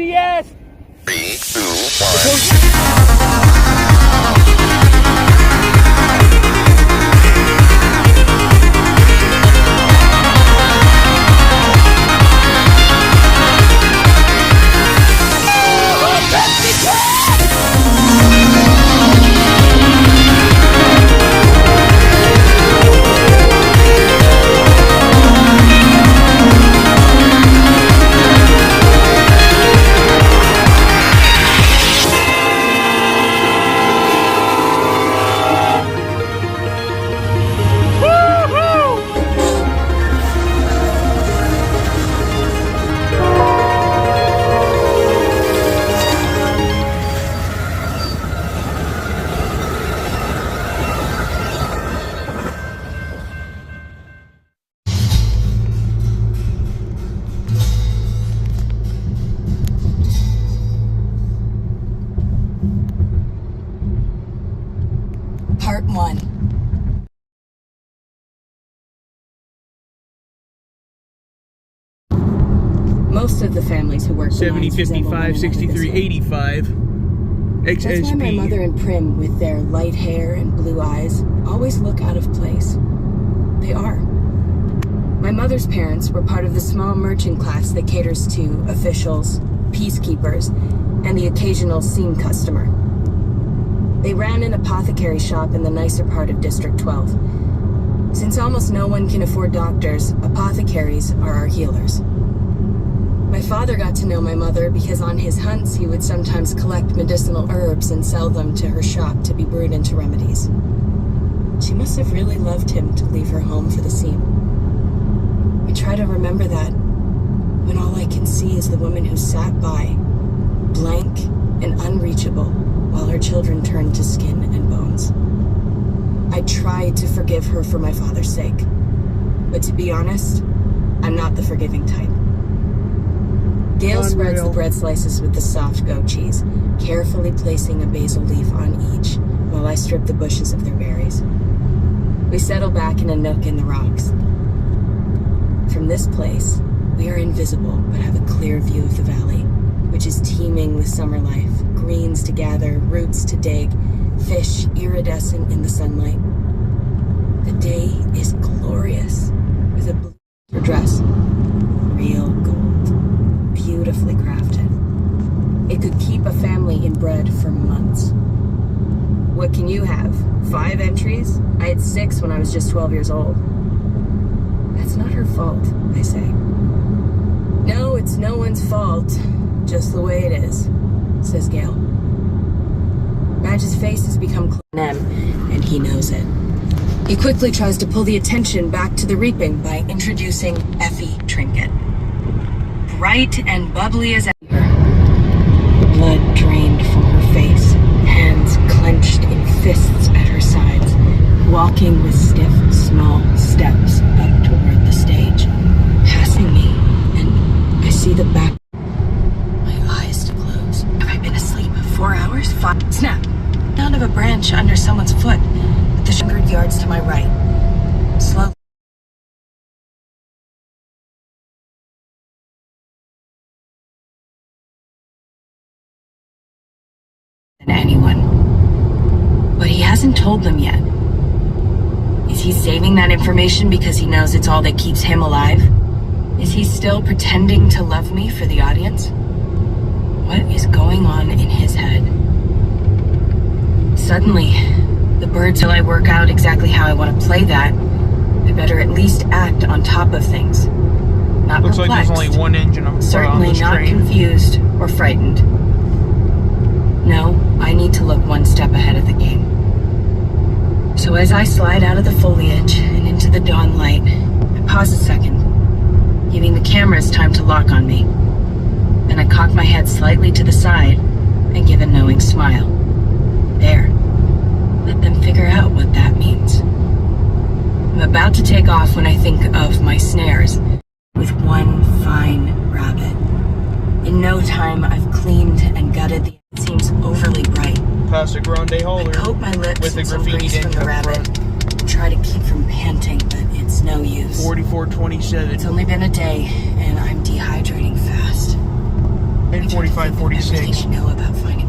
yes! 3, 2, 1. Part 1. Most of the families who work 70, 55, 63, 85. That's why my mother and Prim, with their light hair and blue eyes, always look out of place. They are. My mother's parents were part of the small merchant class that caters to officials, peacekeepers, and the occasional scene customer. They ran an apothecary shop in the nicer part of District 12. Since almost no one can afford doctors, apothecaries are our healers. My father got to know my mother because on his hunts he would sometimes collect medicinal herbs and sell them to her shop to be brewed into remedies. She must have really loved him to leave her home for the scene. I try to remember that, when all I can see is the woman who sat by, blank and unreachable, while her children turned to skin and bones. I tried to forgive her for my father's sake, but to be honest, I'm not the forgiving type. Gail spreads the bread slices with the soft goat cheese, carefully placing a basil leaf on each, while I strip the bushes of their berries. We settle back in a nook in the rocks. From this place, we are invisible but have a clear view of the valley, which is teeming with summer life, greens to gather, roots to dig, fish iridescent in the sunlight. The day is glorious, with a blue dress, real gold, beautifully crafted. It could keep a family in bread for months. What can you have? 5 entries? I had 6 when I was just 12 years old. That's not her fault, I say. No, it's no one's fault. Just the way it is, says Gail. Madge's face has become clean, and he knows it. He quickly tries to pull the attention back to the reaping by introducing Effie Trinket. Bright and bubbly as ever. Blood drained from her face, hands clenched in fists at her sides, walking with stiff, small steps up toward the stage, passing me, and I see the back. My eyes to close. Have I been asleep 4 hours? 5. Snap! Down of a branch under someone's foot, with the 100 yards to my right. Slowly. Than anyone. But he hasn't told them yet. Is he saving that information because he knows it's all that keeps him alive? Is he still pretending to love me for the audience? What is going on in his head? Suddenly, the birds till I work out exactly how I want to play that, I better at least act on top of things. Not Looks perplexed. like there's only one engine on Certainly this not train. confused or frightened. No, I need to look one step ahead of the game. So as I slide out of the foliage and into the dawn light, I pause a second, giving the cameras time to lock on me. Then I cock my head slightly to the side and give a knowing smile. There. Let them figure out what that means. I'm about to take off when I think of my snares with one fine rabbit. In no time, I've cleaned and gutted the... It seems overly bright. Casa Grande Hauler. I coat my lips with in the some graffiti grease from the rabbit. Try to keep from panting, but it's no use. 4427. It's only been a day, and I'm dehydrating fast. I 45, 46. Everything you know about finding